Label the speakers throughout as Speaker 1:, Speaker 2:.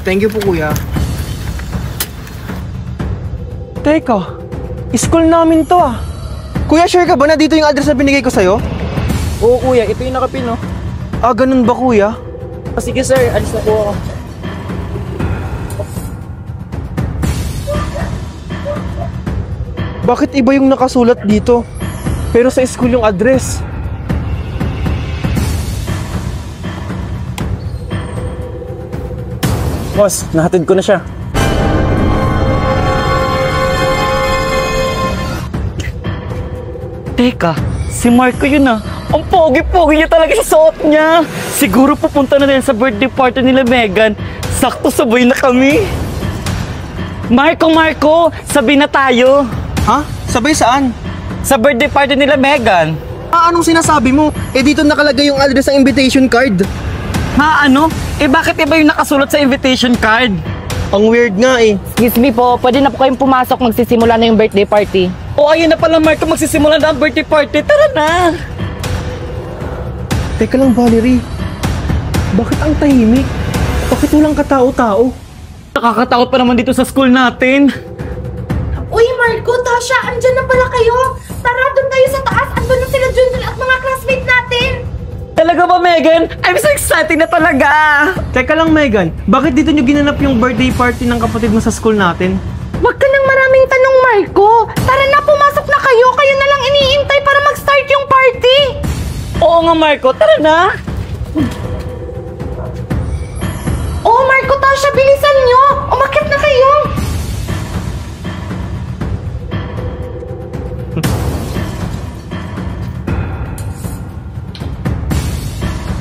Speaker 1: Thank you po, kuya.
Speaker 2: Teka, school namin to ah.
Speaker 1: Kuya, sure ka ba na dito yung address na binigay ko sa'yo?
Speaker 2: Oo kuya, ito yung nakapin no.
Speaker 1: Ah, ganun ba kuya?
Speaker 2: Sige sir, alis na po ako.
Speaker 1: Bakit iba yung nakasulat dito? Pero sa school yung address.
Speaker 2: Boss, nahatid ko na siya. Teka, si Marco yun ah. Ang pogi-pogi niya talaga sa suot niya. Siguro pupunta na din sa birthday party nila Megan. Sakto sabay na kami. Marco, sabay na tayo.
Speaker 1: Ha? Sabay saan?
Speaker 2: Sa birthday party nila Megan.
Speaker 1: Ah, anong sinasabi mo? Eh dito nakalagay yung address ng invitation card.
Speaker 2: Ha, ano? Eh bakit iba yung nakasulat sa invitation card?
Speaker 1: Ang weird nga eh.
Speaker 3: Excuse me po, pwede na po kayong pumasok, magsisimula na yung birthday party.
Speaker 2: O ayun na pala Marco, magsisimula na ang birthday party. Tara na!
Speaker 1: Teka lang Valerie, bakit ang tahimik? Bakit walang katao-tao?
Speaker 2: Nakakatakot pa naman dito sa school natin.
Speaker 4: Uy, Marco, Tasha, andyan na pala kayo. Tara, doon tayo sa taas. Andun na sila Junjun at mga classmate natin.
Speaker 2: Talaga ba, Megan? I'm so excited na talaga!
Speaker 1: Teka lang Megan, bakit dito nyo ginanap yung birthday party ng kapatid mo sa school natin?
Speaker 4: Huwag ka nang maraming tanong, Marco. Tara na, pumasok na kayo. Kayo na lang iniintay para mag-start yung party.
Speaker 2: Oo nga, Marco. Tara na!
Speaker 4: Oh, Marco, Tasha, bilisan nyo. Umakyat na kayo.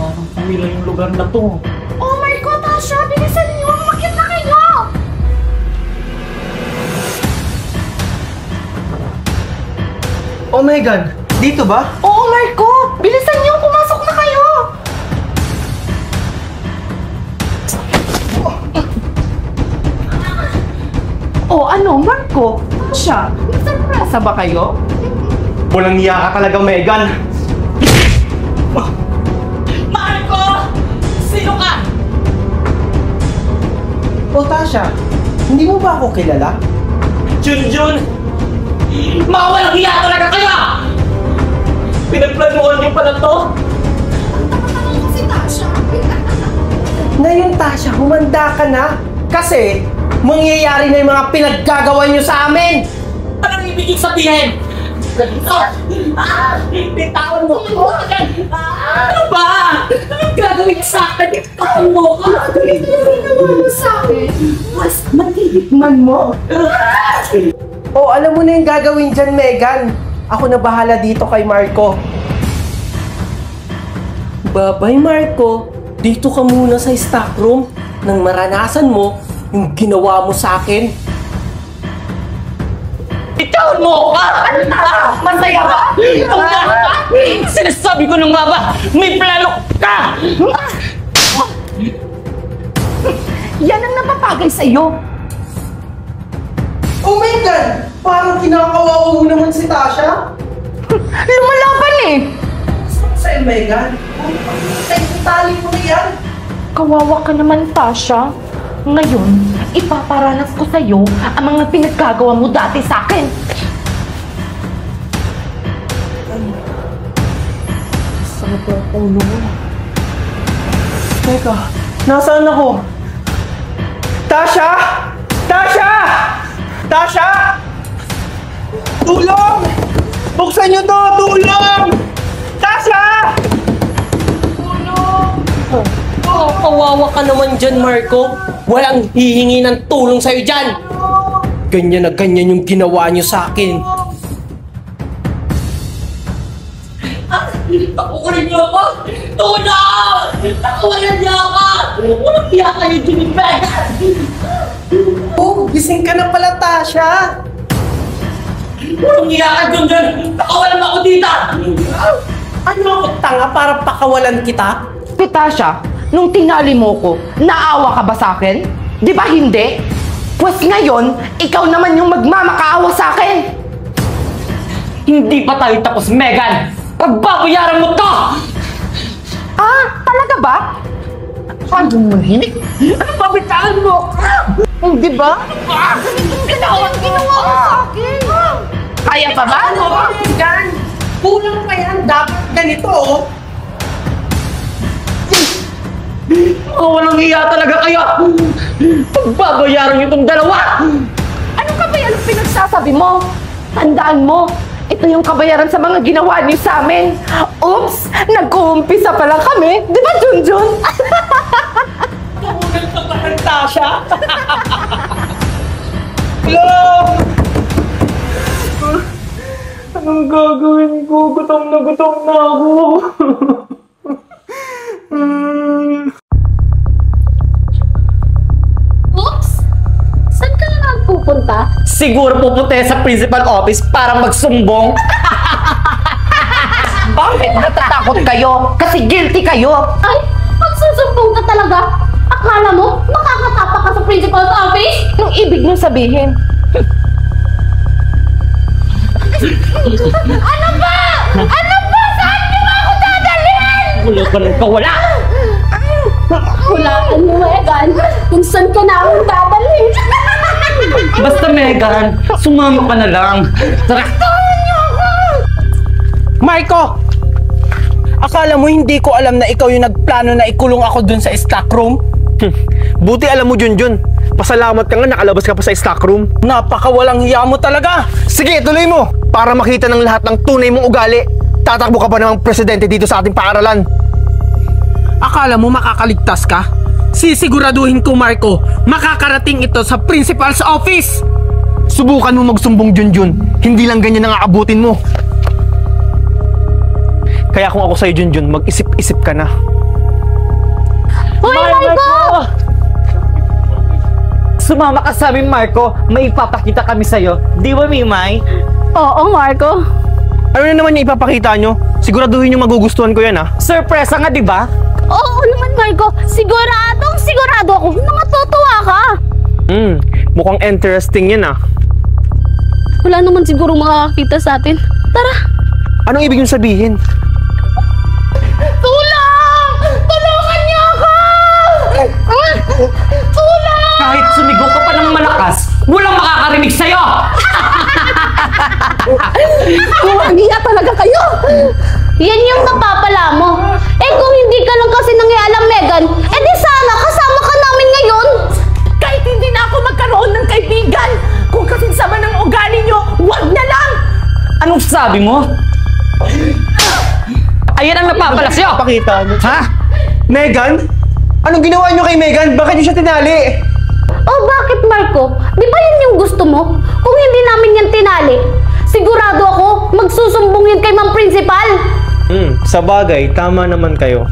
Speaker 2: Parang pamila yung lugar na to.
Speaker 4: Oh, Marco, Tasha, bilisan nyo. Umakyat na kayo.
Speaker 1: Oh Megan, dito ba?
Speaker 4: Oo, Marco, bilisan nyo. Pumasok na kayo. Oh, ano, Marco? Tasha, may surpresa ba kayo?
Speaker 1: Walang niya ka talaga Megan.
Speaker 2: Marco! Sino ka?
Speaker 1: Oh Tasha, hindi mo ba ako kilala?
Speaker 2: Junjun! Mga walang hiya talaga kayo! Pinagplanuhan niyo pala to?
Speaker 4: Si Tasha.
Speaker 1: Ngayon Tasha, humanda ka na. Kasi, mangyayari na yung mga pinaggagawa nyo sa amin!
Speaker 2: Anong ibig sabihin? Bitawan mo ko! Ano ba? Anong gagawin sa akin? Bitawan mo ko!
Speaker 4: Ginawa mo sa akin. Mas matitikman mo.
Speaker 1: Oh, alam mo na yung gagawin dyan, Megan. Ako na bahala dito kay Marco. Babay, Marco. Dito ka muna sa stock room nang maranasan mo yung ginawa mo sa akin.
Speaker 2: Bitawan mo ka! Masaya ba? Sinasabi ko nung nga ba, may plano ka!
Speaker 4: Yan ang napapagay sa'yo.
Speaker 1: Oh, Megan! Parang kinakawawa mo naman si Tasha.
Speaker 4: Lumalaban eh.
Speaker 1: Sa'yo, Megan? Tali mo na yan.
Speaker 4: Kawawa ka naman, Tasha. Ngayon, ipaparanas ko sa'yo ang mga pinaggagawa mo dati sa akin.
Speaker 1: Sakit ang ulo mo. Teka, nasaan ako? Tasha! Tasha! Tasha! Tulong! Buksan niyo to! Tulong! Tasha! Tulong!
Speaker 5: Oh, kawawa ka naman dyan, Marco. Walang hihingi ng tulong sa'yo dyan. Ganyan na ganyan yung ginawa niyo sa akin.
Speaker 2: Takukunin niyo ako! Tulong! Takukunin niyo ako! Walang hiya kayo, Jimmy Megan!
Speaker 1: Oh, gising ka na pala, Tasha!
Speaker 2: Walang hiya ka, Junjun! Takawalan mo ako dito!
Speaker 5: Ano ako tanga para pakawalan kita?
Speaker 3: Tasha, nung tinali mo ko, naawa ka ba sa akin? Di ba hindi? Pues ngayon, ikaw naman yung magmamakaawa sa akin!
Speaker 2: Hindi pa tayo tapos, Megan! Pagbabayaran mo to!
Speaker 3: Ah, talaga ba? Paano mo hinik? Ano ba bitawan mo? Di ba? Ginawa mo sa akin! Kaya pa ba?
Speaker 1: Yan! Kulang pa yan! Dapat ganito, oh!
Speaker 2: Walang iya talaga kayo! Pagbabayaran niyo itong dalawa!
Speaker 3: Ano ka ba yan pinagsasabi mo? Tandaan mo, ito yung kabayaran sa mga ginawa niyo sa amin. Oops! Nag-uumpisa pa lang kami. Di ba, Junjun?
Speaker 1: Kulang pa ba ng Tasha? Hello! Anong gagawin ko? Gutom na ako.
Speaker 4: Oops! Saan ka na nagpupunta?
Speaker 2: Siguro pupunta yan sa principal office para magsumbong.
Speaker 3: Bakit natatakot kayo? Kasi guilty kayo.
Speaker 4: Ay, magsusumbong ka talaga? Akala mo, makakatapa ka sa principal's office?
Speaker 3: Anong ibig nyo sabihin?
Speaker 4: Ano ba? Ano ba? Saan niyo ba ako dadalhin?
Speaker 2: Wala ka nang kawala!
Speaker 4: Hulaan mo, Megan, kung saan ka na akong dadalhin.
Speaker 2: Basta Megan, sumama ka na lang. Tara!
Speaker 1: Marco! Akala mo hindi ko alam na ikaw yung nagplano na ikulong ako dun sa stock room?
Speaker 6: Buti alam mo, Junjun. Pasalamat ka nga nakalabas ka pa sa stock room.
Speaker 1: Napakawalang hiya mo talaga!
Speaker 6: Sige, tuloy mo! Para makita ng lahat ng tunay mong ugali. Tatakbo ka pa namang presidente dito sa ating paaralan.
Speaker 1: Akala mo makakaligtas ka? Sisiguraduhin ko, Marco, makakarating ito sa principal's office!
Speaker 6: Subukan mo magsumbong, Junjun. Hindi lang ganyan ang aabutin mo. Kaya kung ako sa'yo, Junjun, mag-isip-isip ka na.
Speaker 4: Hoy, Marco!
Speaker 2: Sumama ka sa amin, Marco. May ipapakita kami sa'yo. Di ba, Mimay?
Speaker 4: Oo, Marco.
Speaker 6: Ano na naman yung ipapakita nyo? Siguraduhin yung magugustuhan ko yan, ha?
Speaker 2: Surpresa nga, di ba?
Speaker 4: Oo naman, Marco. Sigurado ako na matutuwa ka.
Speaker 6: Mukhang interesting yan, ha?
Speaker 4: Wala naman siguro makakakita sa atin. Tara.
Speaker 6: Anong ibig yung sabihin?
Speaker 4: Tulong! Tulungan niyo ako! Tulong!
Speaker 2: Kahit sumigaw ka pa ng malakas, walang makakarinig sa'yo!
Speaker 3: Kumagiya talaga kayo!
Speaker 4: Yan yung napapala mo. Eh kung hindi ka lang kasi nangialam, Megan, eh di sana kasama ka namin ngayon.
Speaker 3: Kahit hindi na ako magkaroon ng kaibigan, kung kasing sama ng ugali nyo, wag na lang!
Speaker 2: Anong sabi mo? Ayan ang napapala sa'yo!
Speaker 6: Pakita mo.
Speaker 2: Ha?
Speaker 6: Megan? Anong ginawa nyo kay Megan? Bakit nyo siya tinali?
Speaker 4: Oh, bakit, Marco? Di ba yan yung gusto mo? Kung hindi namin yan tinali, sigurado ako magsusumbong yun kay Ma'am Principal.
Speaker 6: Sa bagay, tama naman kayo.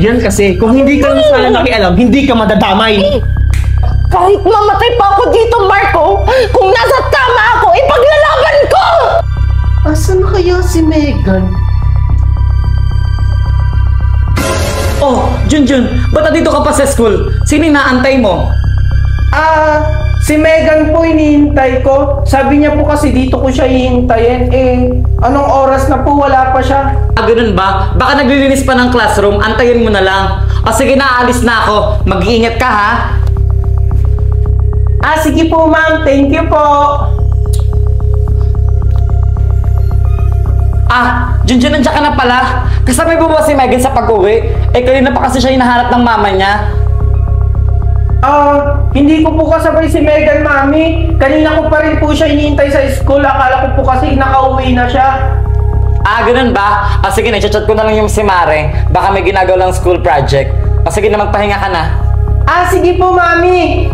Speaker 6: Yan kasi, kung hindi ka lang sana nakialam, hindi ka madadamay.
Speaker 3: Kahit mamatay pa ako dito, Marco, kung nasa tama ako, ipaglalaban ko!
Speaker 1: Asan na kaya si Megan?
Speaker 2: Oh, Junjun, ba't dito ka pa sa school? Sino inaantay mo?
Speaker 1: Si Megan po hinihintay ko. Sabi niya po kasi dito ko siya hihintayin. Anong oras na po? Wala pa siya.
Speaker 2: Ganun ba? Baka naglilinis pa ng classroom, antayin mo na lang. O sige na, aalis na ako. Mag-iingat ka, ha?
Speaker 1: Sige po, ma'am. Thank you po.
Speaker 2: Junjun, nandiyan ka na pala. Kasabay mo ba si Megan sa pag-uwi? Kanina pa kasi siya hinahanap ng mama niya.
Speaker 1: Hindi ko po kasabay si Megan, mami. Kanina ko pa rin po siya hinihintay sa school. Akala ko po kasi nakauwi na siya.
Speaker 2: Ganun ba? Sige, nag-chat ko na lang yung si Mare. Baka may ginagawa lang school project. Sige na, magpahinga ka na.
Speaker 1: Sige po, mami.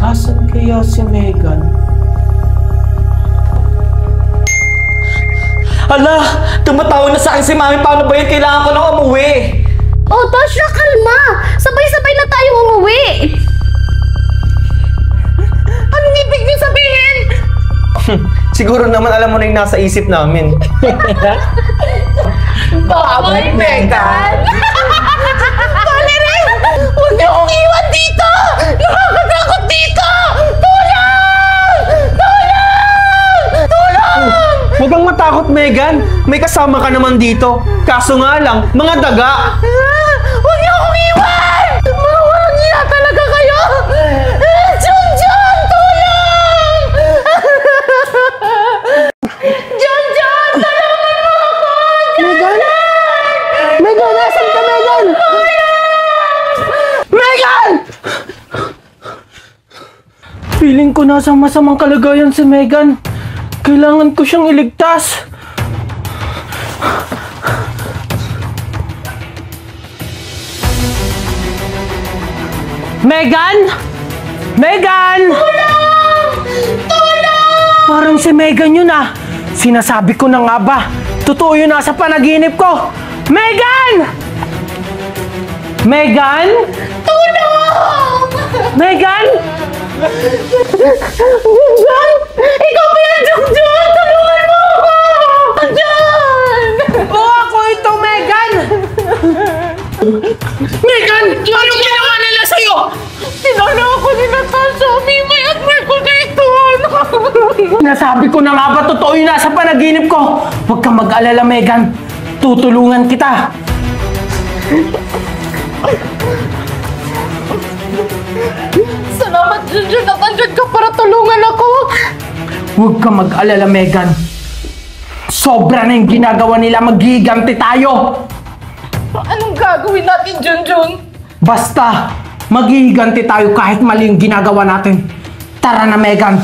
Speaker 1: Asan kaya si Megan?
Speaker 2: Hala, tumatawag na sa akin si Mami. Paano ba yun? Kailangan ko nang umuwi.
Speaker 4: Oh, Tasha, kalma. Sabay-sabay na tayong umuwi.
Speaker 3: Anong ibig niyo sabihin?
Speaker 6: Siguro naman alam mo na yung nasa isip namin.
Speaker 3: Babay, Megan! Valerie! Huwag niyo akong iwan dito! Nakakatakot dito! Tulong! Tulong! Tulong!
Speaker 6: Huwag kang matakot, Megan. May kasama ka naman dito. Kaso nga lang, mga daga.
Speaker 3: Huwag
Speaker 1: Feeling ko nasa masamang kalagayan si Megan. Kailangan ko siyang iligtas. Megan! Megan! Tulong! Tulong! Parang si Megan yun ah. Sinasabi ko na nga ba? Totoo yun nasa panaginip ko. Megan! Megan? Tulong! Megan? Junjun! Ikaw ba yan, Junjun? Tulungan mo ako! Junjun! Oo, ako ito, Megan! Megan! Anong ginawa nila sa'yo? Tinalo ako ni Natasha, Mimay at Marco dito! Nasabi ko na nga ba totoo yung nasa panaginip ko? Huwag kang mag-alala, Megan. Tutulungan kita.
Speaker 3: Salamat, Junjun, at andyan ka para tulungan ako.
Speaker 1: Huwag kang mag-alala, Megan. Sobra na yung ginagawa nila. Maghihiganti tayo.
Speaker 3: Anong gagawin natin, Junjun?
Speaker 1: Basta, maghihiganti tayo kahit mali yung ginagawa natin. Tara na, Megan.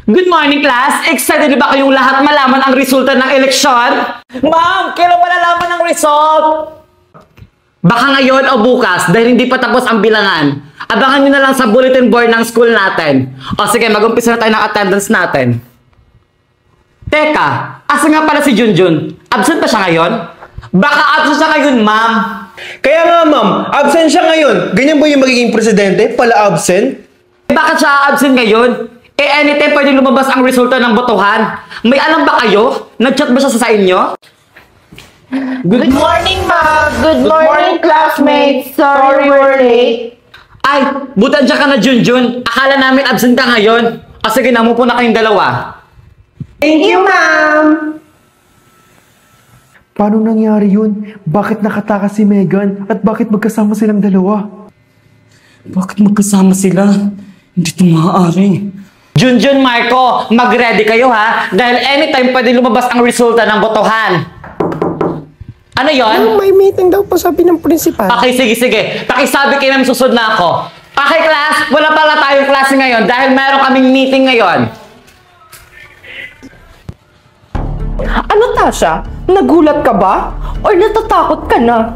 Speaker 2: Good morning, class! Excited ba kayong lahat malaman ang resulta ng eleksyon? Ma'am, kailan malalaman ang result? Baka ngayon o bukas dahil hindi pa tapos ang bilangan. Abangan nyo na lang sa bulletin board ng school natin. O sige, mag-umpisa na tayo ng attendance natin. Teka, asa nga pala si Junjun? Absent pa siya ngayon? Baka absent siya ngayon, ma'am.
Speaker 6: Kaya nga ma'am, absent siya ngayon. Ganyan ba yung magiging presidente? Pala absent?
Speaker 2: Bakit siya absent ngayon? Anytime pwede lumabas ang resulta ng botohan. May alam ba kayo? Nag-chat ba siya sa inyo?
Speaker 3: Good morning, ma'am. Good morning, classmates. Sorry we're late.
Speaker 2: Ay, butan siya ka na, Junjun. Akala namin absent ka ngayon. O sige, namupo na kayong dalawa.
Speaker 1: Thank you, ma'am.
Speaker 7: Paano nangyari yun? Bakit nakatakas si Megan? At bakit magkasama silang dalawa?
Speaker 2: Bakit magkasama sila? Hindi ito maaari. Junjun, Marco, mag-ready kayo ha. Dahil anytime pwede lumabas ang resulta ng botohan. Ano yon?
Speaker 5: May meeting daw po sabi ng principal.
Speaker 2: Okay, sige. Pakisabi kayo na susunod na ako. Okay, class, wala pala tayong klase ngayon dahil meron kaming meeting ngayon.
Speaker 3: Ano, Tasha? Nagulat ka ba? Or natatakot ka na?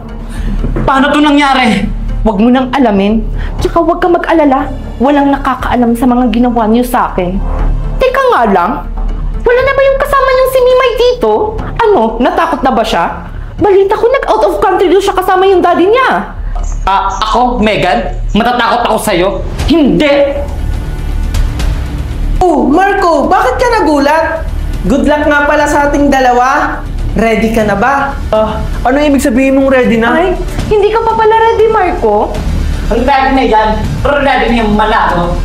Speaker 2: Paano to nangyari?
Speaker 3: Huwag mo nang alamin. Tsaka huwag kang mag-alala. Walang nakakaalam sa mga ginawa niyo sa akin. Teka nga lang. Wala na ba yung kasama niyong si Mimay dito? Ano? Natakot na ba siya? Balita ko nag-out of country doon siya kasama yung daddy niya.
Speaker 2: Ako, Megan? Matatakot ako sa'yo? Hindi!
Speaker 1: Oh, Marco, bakit ka nagulat? Good luck nga pala sa ating dalawa. Ready ka na ba?
Speaker 7: Ano ibig sabihin mong ready na?
Speaker 3: Ay, hindi ka pa pala ready, Marco.
Speaker 2: Ang ready na yan, pero ready na yung malado.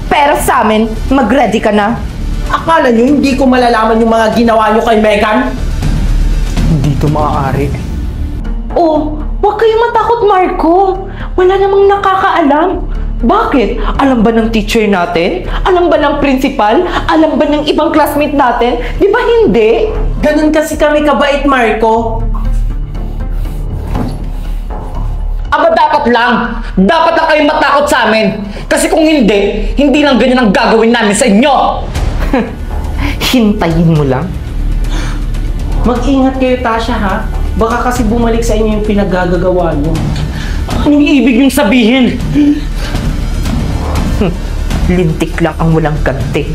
Speaker 3: Pero sa amin, mag-ready ka na.
Speaker 1: Akala nyo hindi ko malalaman yung mga ginawa nyo kay Megan?
Speaker 7: Hindi to maaari.
Speaker 3: Oh, huwag kayong matakot, Marco. Wala namang nakakaalam. Bakit? Alam ba ng teacher natin? Alam ba ng principal? Alam ba ng ibang classmate natin? Di ba hindi?
Speaker 1: Ganun kasi kami kabait, Marco.
Speaker 2: Aba, dapat lang kayong matakot sa amin. Kasi kung hindi, hindi lang ganyan ang gagawin namin sa inyo.
Speaker 3: Hintayin mo lang.
Speaker 1: Mag-ingat kayo, Tasha, ha? Baka kasi bumalik sa inyo yung pinaggagawa nyo.
Speaker 2: Anong ibig yung sabihin?
Speaker 3: Lintik lang ang walang ganti.